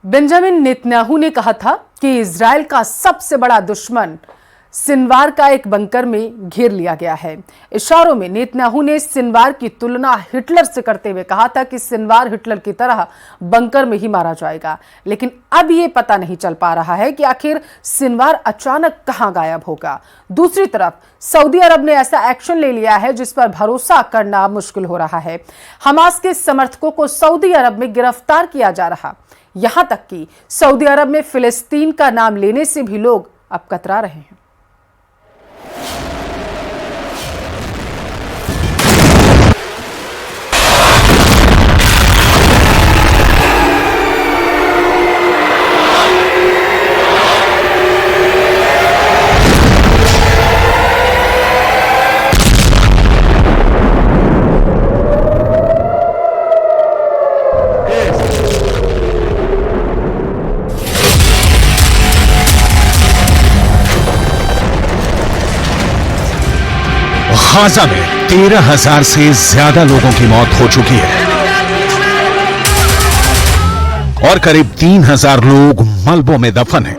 Benjamin Netanyahu ने कहा था कि इजराइल का सबसे बड़ा दुश्मन सिनवार का एक बंकर में घेर लिया गया है। इशारों में नेतन्याहू ने सिनवार की तुलना हिटलर से करते हुए कहा था कि सिनवार हिटलर की तरह बंकर में ही मारा जाएगा। लेकिन अब ये पता नहीं चल पा रहा है कि आखिर सिनवार अचानक कहां गायब होगा। दूसरी तरफ सऊदी अरब ने ऐसा एक्शन ले लिया है जिस पर भरोसा करना मुश्किल हो रहा है। हमास के समर्थकों को सऊदी अरब में गिरफ्तार किया जा रहा, यहां तक कि सऊदी अरब में फिलिस्तीन का नाम लेने से भी लोग अब कतरा रहे हैं। गाजा में 13,000 से ज्यादा लोगों की मौत हो चुकी है और करीब 3,000 लोग मलबों में दफन हैं।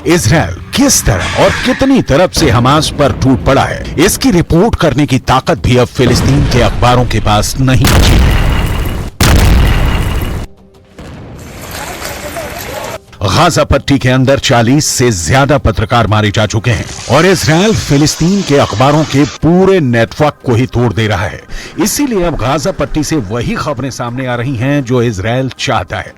इजराइल किस तरह और कितनी तरफ से हमास पर टूट पड़ा है, इसकी रिपोर्ट करने की ताकत भी अब फिलिस्तीन के अखबारों के पास नहीं बची है। गाजा पट्टी के अंदर 40 से ज्यादा पत्रकार मारे जा चुके हैं और इजराइल फिलिस्तीन के अखबारों के पूरे नेटवर्क को ही तोड़ दे रहा है। इसीलिए अब गाजा पट्टी से वही खबरें सामने आ रही हैं जो इजराइल चाहता है।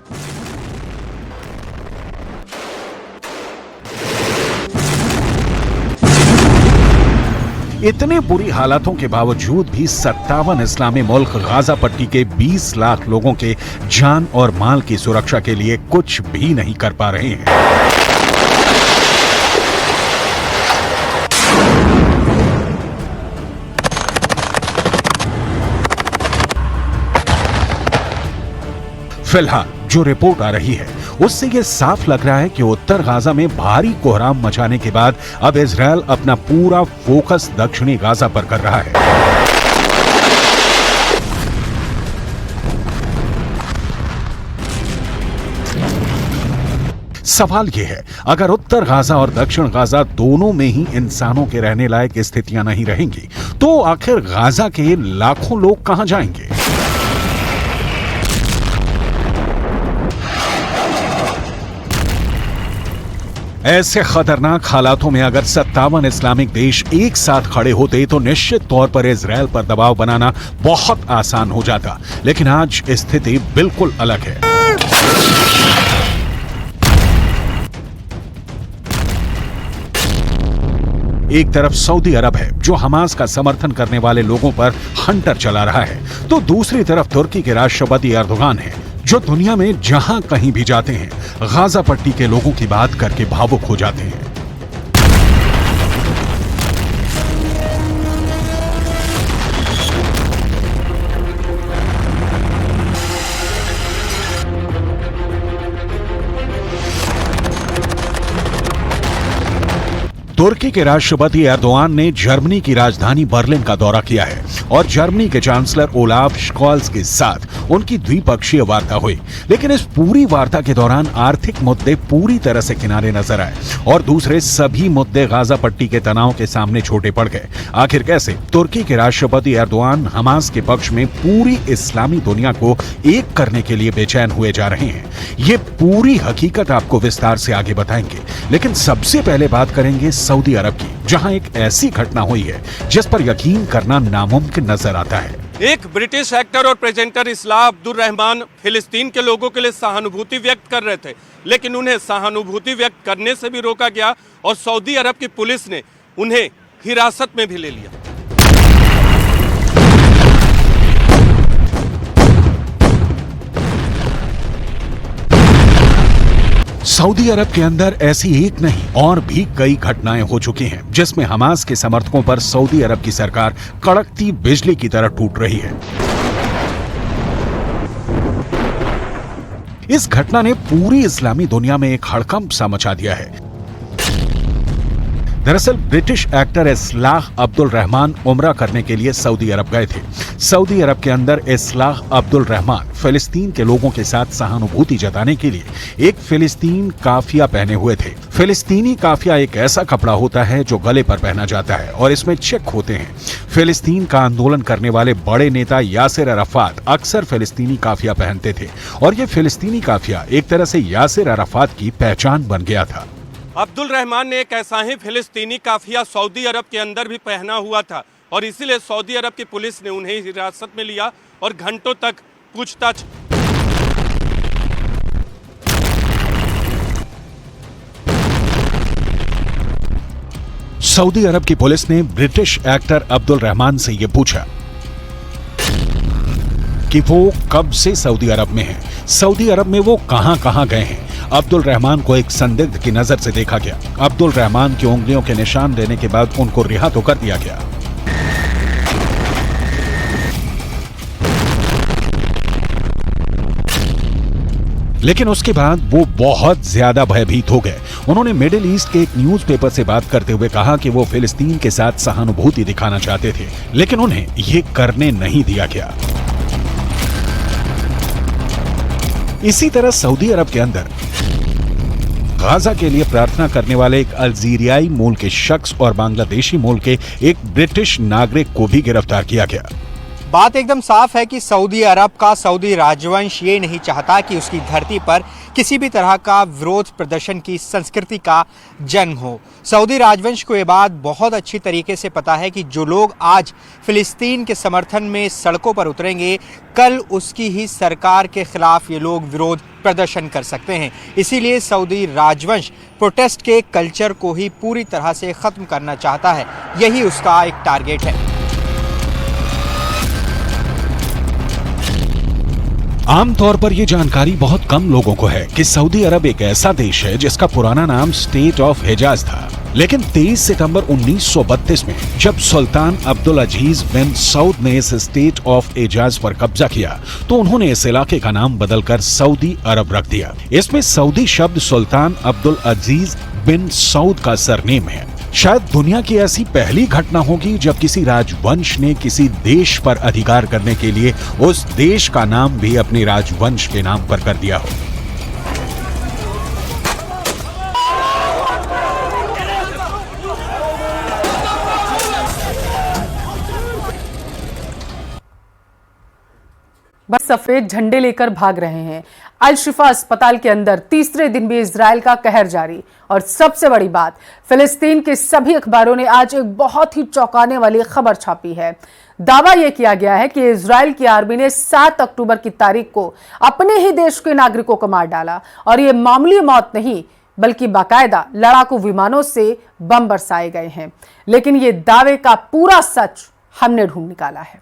इतने बुरी हालातों के बावजूद भी 57 इस्लामी मुल्क गाजा पट्टी के 20 लाख लोगों के जान और माल की सुरक्षा के लिए कुछ भी नहीं कर पा रहे हैं। फिलहाल जो रिपोर्ट आ रही है उससे यह साफ लग रहा है कि उत्तर गाजा में भारी कोहराम मचाने के बाद अब इजराइल अपना पूरा फोकस दक्षिणी गाजा पर कर रहा है। सवाल यह है, अगर उत्तर गाजा और दक्षिण गाजा दोनों में ही इंसानों के रहने लायक स्थितियां नहीं रहेंगी तो आखिर गाजा के लाखों लोग कहां जाएंगे? ऐसे खतरनाक हालातों में अगर 57 इस्लामिक देश एक साथ खड़े होते तो निश्चित तौर पर इजराइल पर दबाव बनाना बहुत आसान हो जाता, लेकिन आज स्थिति बिल्कुल अलग है। एक तरफ सऊदी अरब है जो हमास का समर्थन करने वाले लोगों पर हंटर चला रहा है, तो दूसरी तरफ तुर्की के राष्ट्रपति एर्दोगान है जो दुनिया में जहां कहीं भी जाते हैं गाजा पट्टी के लोगों की बात करके भावुक हो जाते हैं। तुर्की के राष्ट्रपति एर्दोगान ने जर्मनी की राजधानी बर्लिन का दौरा किया है और जर्मनी के चांसलर ओलाफ स्कॉल्स के साथ उनकी द्विपक्षीय वार्ता हुई, लेकिन इस पूरी वार्ता के दौरान आर्थिक मुद्दे पूरी तरह से किनारे नजर आए और दूसरे सभी मुद्दे गाजा पट्टी के तनाव के सामने छोटे पड़ गए। आखिर कैसे तुर्की के राष्ट्रपति एर्दोगान हमास के पक्ष में पूरी इस्लामी दुनिया को एक करने के लिए बेचैन हुए जा रहे हैं, ये पूरी हकीकत आपको विस्तार से आगे बताएंगे। लेकिन सबसे पहले बात करेंगे सऊदी अरब की, जहां एक ऐसी घटना हुई है जिस पर यकीन करना नामुमकिन नजर आता है। एक ब्रिटिश एक्टर और प्रेजेंटर इस्लाह अब्दुल रहमान फिलिस्तीन के लोगों के लिए सहानुभूति व्यक्त कर रहे थे, लेकिन उन्हें सहानुभूति व्यक्त करने से भी रोका गया और सऊदी अरब की पुलिस ने उन्हें हिरासत में भी ले लिया। सऊदी अरब के अंदर ऐसी एक नहीं और भी कई घटनाएं हो चुकी हैं जिसमें हमास के समर्थकों पर सऊदी अरब की सरकार कड़कती बिजली की तरह टूट रही है। इस घटना ने पूरी इस्लामी दुनिया में एक हड़कंप सा मचा दिया है। दरअसल ब्रिटिश एक्टर इस्लाह अब्दुल रहमान उम्रा करने के लिए सऊदी अरब गए थे। सऊदी अरब के अंदर इस्लाह अब्दुल रहमान फिलिस्तीन के लोगों के साथ सहानुभूति जताने के लिए एक फिलिस्तीन काफिया पहने हुए थे। फिलिस्तीनी काफिया एक ऐसा कपड़ा होता है जो गले पर पहना जाता है और इसमें चेक होते हैं। फिलिस्तीन का आंदोलन करने वाले बड़े नेता यासिर अराफात अक्सर फिलिस्तीनी काफिया पहनते थे और ये फिलिस्तीनी काफिया एक तरह से यासिर अराफात की पहचान बन गया था। अब्दुल रहमान ने एक ऐसा ही फिलिस्तीनी काफिया सऊदी अरब के अंदर भी पहना हुआ था और इसीलिए सऊदी अरब की पुलिस ने उन्हें हिरासत में लिया और घंटों तक पूछताछ। सऊदी अरब की पुलिस ने ब्रिटिश एक्टर अब्दुल रहमान से यह पूछा कि वो कब से सऊदी अरब में हैं, सऊदी अरब में वो कहां गए हैं। अब्दुल रहमान को एक संदिग्ध की नजर से देखा गया। अब्दुल रहमान की उंगलियों के निशान लेने के बाद उनको रिहा तो कर दिया गया। लेकिन उसके बाद वो बहुत ज्यादा भयभीत हो गए। उन्होंने मिडिल ईस्ट के एक न्यूज़पेपर से बात करते हुए कहा कि वो फिलिस्तीन के साथ सहानुभूति दिखाना चाहते थे, लेकिन उन्हें ये करने नहीं दिया गया। इसी तरह सऊदी अरब के अंदर गाजा के लिए प्रार्थना करने वाले एक अल्जीरियाई मूल के शख्स और बांग्लादेशी मूल के एक ब्रिटिश नागरिक को भी गिरफ्तार किया गया। बात एकदम साफ है कि सऊदी अरब का सऊदी राजवंश ये नहीं चाहता कि उसकी धरती पर किसी भी तरह का विरोध प्रदर्शन की संस्कृति का जन्म हो। सऊदी राजवंश को ये बात बहुत अच्छी तरीके से पता है कि जो लोग आज फिलिस्तीन के समर्थन में सड़कों पर उतरेंगे, कल उसकी ही सरकार के खिलाफ ये लोग विरोध प्रदर्शन कर सकते हैं। इसीलिए सऊदी राजवंश प्रोटेस्ट के कल्चर को ही पूरी तरह से ख़त्म करना चाहता है। यही उसका एक टारगेट है। आमतौर पर यह जानकारी बहुत कम लोगों को है कि सऊदी अरब एक ऐसा देश है जिसका पुराना नाम स्टेट ऑफ हिजाज था। लेकिन 23 सितंबर 1932 में जब सुल्तान अब्दुल अजीज बिन सऊद ने इस स्टेट ऑफ हिजाज पर कब्जा किया तो उन्होंने इस इलाके का नाम बदलकर सऊदी अरब रख दिया। इसमें सऊदी शब्द सुल्तान अब्दुल अजीज बिन सऊद का सरनेम है। शायद दुनिया की ऐसी पहली घटना होगी जब किसी राजवंश ने किसी देश पर अधिकार करने के लिए उस देश का नाम भी अपने राजवंश के नाम पर कर दिया हो। बस सफेद झंडे लेकर भाग रहे हैं। अल शिफा अस्पताल के अंदर तीसरे दिन भी इजराइल का कहर जारी। और सबसे बड़ी बात, फिलिस्तीन के सभी अखबारों ने आज एक बहुत ही चौंकाने वाली खबर छापी है। दावा यह किया गया है कि इजराइल की आर्मी ने 7 अक्टूबर की तारीख को अपने ही देश के नागरिकों को मार डाला और यह मामूली मौत नहीं बल्कि बाकायदा लड़ाकू विमानों से बम बरसाए गए हैं। लेकिन यह दावे का पूरा सच हमने ढूंढ निकाला है।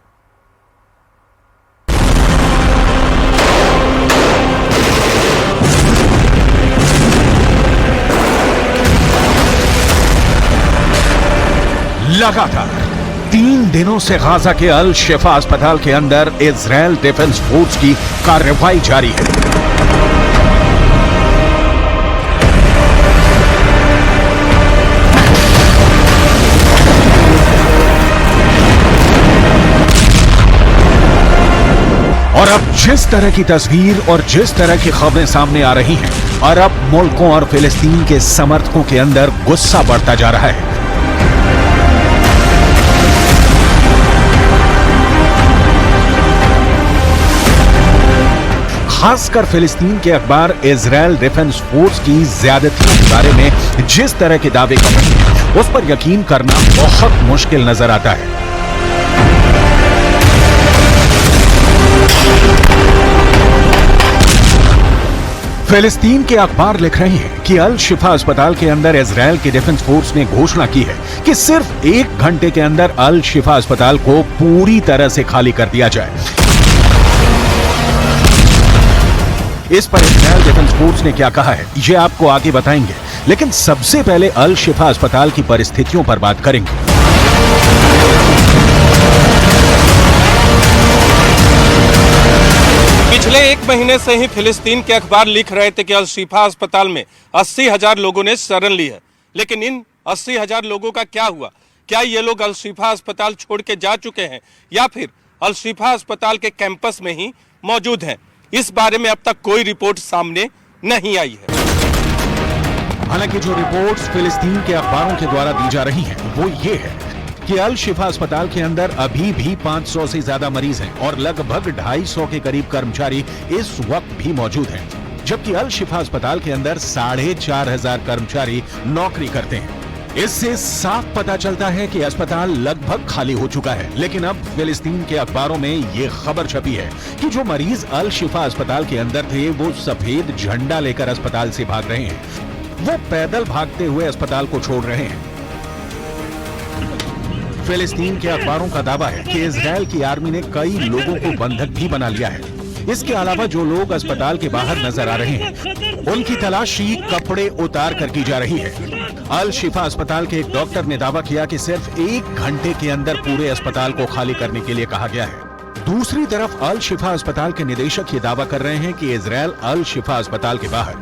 लगातार 3 दिनों से गाजा के अल शिफा अस्पताल के अंदर इजराइल डिफेंस फोर्स की कार्रवाई जारी है। और अब जिस तरह की तस्वीर और जिस तरह की खबरें सामने आ रही हैं, अरब मुल्कों और फिलिस्तीन के समर्थकों के अंदर गुस्सा बढ़ता जा रहा है। खासकर फिलिस्तीन के अखबार इजराइल डिफेंस फोर्स की ज्यादतियों के बारे में जिस तरह के दावे कर रहे हैं, उस पर यकीन करना बहुत मुश्किल नजर आता है। फिलिस्तीन के अखबार लिख रहे हैं कि अल शिफा अस्पताल के अंदर इजराइल की डिफेंस फोर्स ने घोषणा की है कि सिर्फ 1 घंटे के अंदर अल शिफा अस्पताल को पूरी तरह से खाली कर दिया जाए। इस पर इजराइल डिफेंस फोर्स ने क्या कहा है, ये आपको आगे बताएंगे। लेकिन सबसे पहले अल शिफा अस्पताल की परिस्थितियों पर बात करेंगे। पिछले 1 महीने से ही फिलिस्तीन के अखबार लिख रहे थे कि अल शिफा अस्पताल में 80,000 लोगों ने शरण ली है, लेकिन इन 80,000 लोगों का क्या हुआ? क्या ये लोग अल शिफा अस्पताल छोड़ के जा चुके हैं या फिर अल शिफा अस्पताल के कैंपस में ही मौजूद हैं? इस बारे में अब तक कोई रिपोर्ट सामने नहीं आई है। हालांकि जो रिपोर्ट्स फिलिस्तीन के अखबारों के द्वारा दी जा रही हैं वो ये है कि अल शिफा अस्पताल के अंदर अभी भी 500 से ज्यादा मरीज हैं और लगभग 250 के करीब कर्मचारी इस वक्त भी मौजूद हैं, जबकि अल शिफा अस्पताल के अंदर 4,500 कर्मचारी नौकरी करते हैं। इससे साफ पता चलता है कि अस्पताल लगभग खाली हो चुका है। लेकिन अब फिलिस्तीन के अखबारों में यह खबर छपी है कि जो मरीज अल शिफा अस्पताल के अंदर थे वो सफेद झंडा लेकर अस्पताल से भाग रहे हैं, वो पैदल भागते हुए अस्पताल को छोड़ रहे हैं। फिलिस्तीन के अखबारों का दावा है कि इजरायल की आर्मी ने कई लोगों को बंधक भी बना लिया है। इसके अलावा जो लोग अस्पताल के बाहर नजर आ रहे हैं उनकी तलाशी कपड़े उतार कर की जा रही है। अल शिफा अस्पताल के एक डॉक्टर ने दावा किया कि सिर्फ 1 घंटे के अंदर पूरे अस्पताल को खाली करने के लिए कहा गया है। दूसरी तरफ अल शिफा अस्पताल के निदेशक ये दावा कर रहे हैं कि इजरायल अल शिफा अस्पताल के बाहर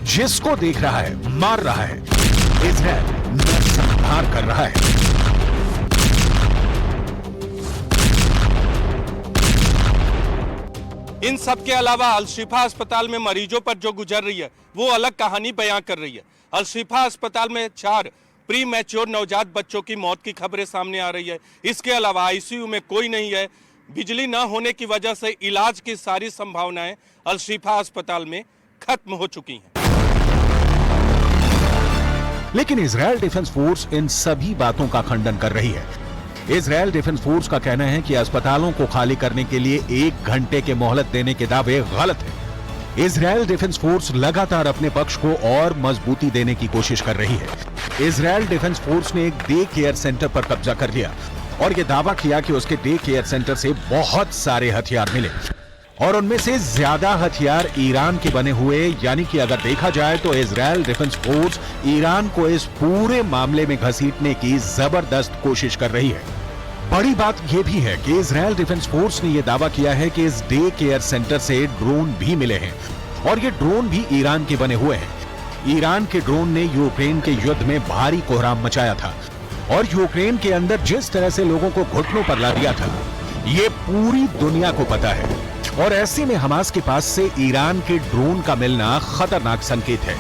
जिसको देख रहा है मार रहा है, इजरायल नरसंहार कर रहा है। इन सब के अलावा अल शिफा अस्पताल में मरीजों पर जो गुजर रही है वो अलग कहानी बयां कर रही है। अल शिफा अस्पताल में 4 प्री मैच्योर नवजात बच्चों की मौत की खबरें सामने आ रही है। इसके अलावा आईसीयू में कोई नहीं है। बिजली न होने की वजह से इलाज की सारी संभावनाएं अल शिफा अस्पताल में खत्म हो चुकी हैं। लेकिन इजरायल डिफेंस फोर्स इन सभी बातों का खंडन कर रही है। इजरायल डिफेंस फोर्स का कहना है कि अस्पतालों को खाली करने के लिए 1 घंटे के मोहलत देने के दावे गलत है। इजरायल डिफेंस फोर्स लगातार अपने पक्ष को और मजबूती देने की कोशिश कर रही है। इजरायल डिफेंस फोर्स ने एक डे केयर सेंटर पर कब्जा कर लिया और यह दावा किया कि उसके डे केयर सेंटर से बहुत सारे हथियार मिले और उनमें से ज्यादा हथियार ईरान के बने हुए, यानी कि अगर देखा जाए तो इजरायल डिफेंस फोर्स ईरान को इस पूरे मामले में घसीटने की जबरदस्त कोशिश कर रही है। बड़ी बात यह भी है कि इजरायल डिफेंस फोर्स ने यह दावा किया है कि इस डे केयर सेंटर से ड्रोन भी मिले हैं और ये ड्रोन भी ईरान के बने हुए हैं। ईरान के ड्रोन ने यूक्रेन के युद्ध में भारी कोहराम मचाया था और यूक्रेन के अंदर जिस तरह से लोगों को घुटनों पर ला दिया था ये पूरी दुनिया को पता है और ऐसे में हमास के पास से ईरान के ड्रोन का मिलना खतरनाक संकेत है।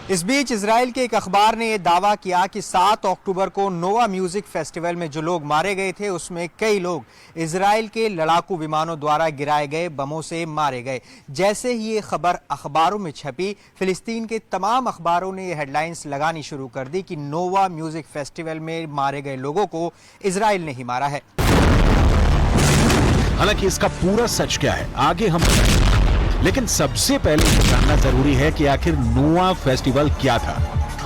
इस बीच इजराइल के एक अखबार ने यह दावा किया कि 7 अक्टूबर को नोवा म्यूजिक फेस्टिवल में जो लोग मारे गए थे उसमें कई लोग इजराइल के लड़ाकू विमानों द्वारा गिराए गए बमों से मारे गए। जैसे ही ये खबर अखबारों में छपी, फिलिस्तीन के तमाम अखबारों ने ये हेडलाइंस लगानी शुरू कर दी कि नोवा म्यूजिक फेस्टिवल में मारे गए लोगों को इजराइल ने ही मारा है। हालांकि इसका पूरा सच क्या है आगे हम बताएंगे, लेकिन सबसे पहले ये जानना जरूरी है कि आखिर नोवा फेस्टिवल क्या था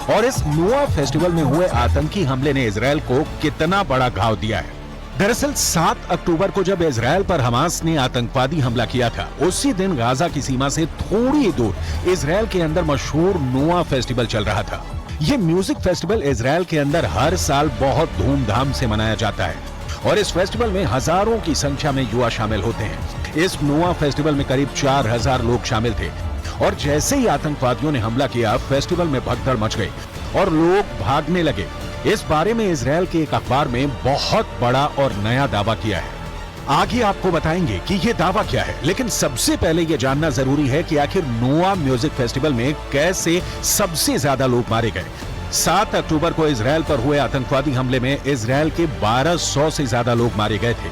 और इस नोवा फेस्टिवल में हुए आतंकी हमले ने इजरायल को कितना बड़ा घाव दिया है। दरअसल 7 अक्टूबर को जब इजरायल पर हमास ने आतंकवादी हमला किया था, उसी दिन गाजा की सीमा से थोड़ी दूर इजरायल के अंदर मशहूर नोवा फेस्टिवल चल रहा था। ये म्यूजिक फेस्टिवल इजरायल के अंदर हर साल बहुत धूमधाम से मनाया जाता है और इस फेस्टिवल में हजारों की संख्या में युवा शामिल होते हैं। इस नोवा फेस्टिवल में करीब 4,000 लोग शामिल थे और जैसे ही आतंकवादियों ने हमला किया, फेस्टिवल में भगदड़ मच गई और लोग भागने लगे। इस बारे में इजरायल के एक अखबार में बहुत बड़ा और नया दावा किया है। आगे आपको बताएंगे कि यह दावा क्या है, लेकिन सबसे पहले यह जानना जरूरी है कि आखिर नोवा म्यूजिक फेस्टिवल में कैसे सबसे ज्यादा लोग मारे गए। 7 अक्टूबर को इजरायल पर हुए आतंकवादी हमले में इजरायल के 1200 से ज्यादा लोग मारे गए थे,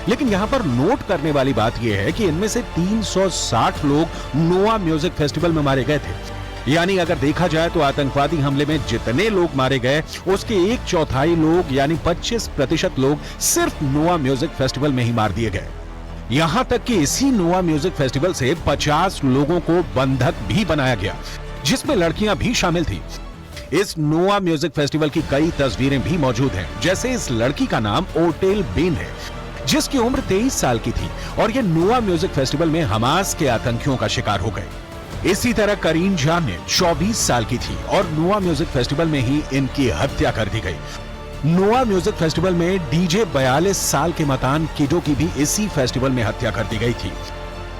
लेकिन यहां पर नोट करने वाली बात यह है कि इनमें से 360 लोग नोवा म्यूजिक फेस्टिवल में मारे गए थे। यानी अगर देखा जाए तो आतंकवादी हमले में जितने लोग मारे गए उसके 1/4 लोग यानी 25% लोग सिर्फ नोवा म्यूजिक फेस्टिवल में ही मार दिए गए। यहां तक कि इसी नोवा म्यूजिक फेस्टिवल से 50 लोगों को बंधक भी बनाया गया, जिसमें लड़कियां भी शामिल थी। इस नोवा म्यूजिक फेस्टिवल की कई तस्वीरें भी मौजूद हैं, जैसे इस लड़की का नाम ओटेल बेन है जिसकी उम्र 23 साल की थी और ये नोवा म्यूजिक फेस्टिवल में हमास के आतंकियों का शिकार हो गए। इसी तरह करीन जान ने 24 साल की थी और नोवा म्यूजिक फेस्टिवल में ही इनकी हत्या कर दी गई। नोवा म्यूजिक फेस्टिवल में डीजे 42 साल के मतान किडो की भी इसी फेस्टिवल में हत्या कर दी गई थी।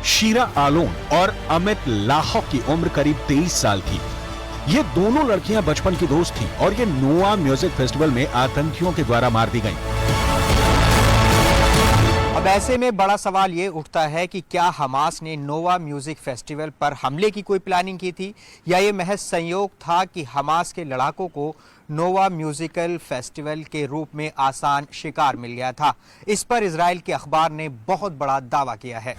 शीरा आलोन और अमित लाहो की उम्र करीब 23 साल थी। ये दोनों लड़कियां बचपन की दोस्त थीं और ये नोआ म्यूजिक फेस्टिवल में आतंकियों के द्वारा मार दी गईं। अब ऐसे में बड़ा सवाल ये उठता है कि क्या हमास ने नोवा म्यूजिक फेस्टिवल पर हमले की कोई प्लानिंग की थी, या ये महज संयोग था कि हमास के लड़ाकों को नोवा म्यूजिकल फेस्टिवल के रूप में आसान शिकार मिल गया था। इस पर इजराइल के अखबार ने बहुत बड़ा दावा किया है।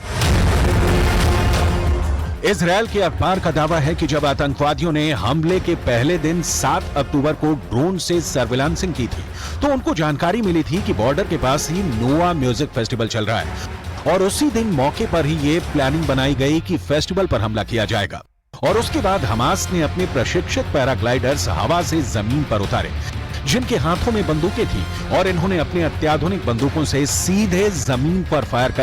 इजराइल के अखबार का दावा है कि जब आतंकवादियों ने हमले के पहले दिन 7 अक्टूबर को ड्रोन से सर्विलांसिंग की थी तो उनको जानकारी मिली थी कि बॉर्डर के पास ही नोआ म्यूजिक फेस्टिवल चल रहा है और उसी दिन मौके पर ही ये प्लानिंग बनाई गई कि फेस्टिवल पर हमला किया जाएगा। और उसके बाद हमास ने अपने प्रशिक्षित पैराग्लाइडर्स हवा से जमीन पर उतारे जिनके हाथों में बंदूकें थी और इन्होंने अपने अत्याधुनिक बंदूकों से सीधे जमीन पर फायर कर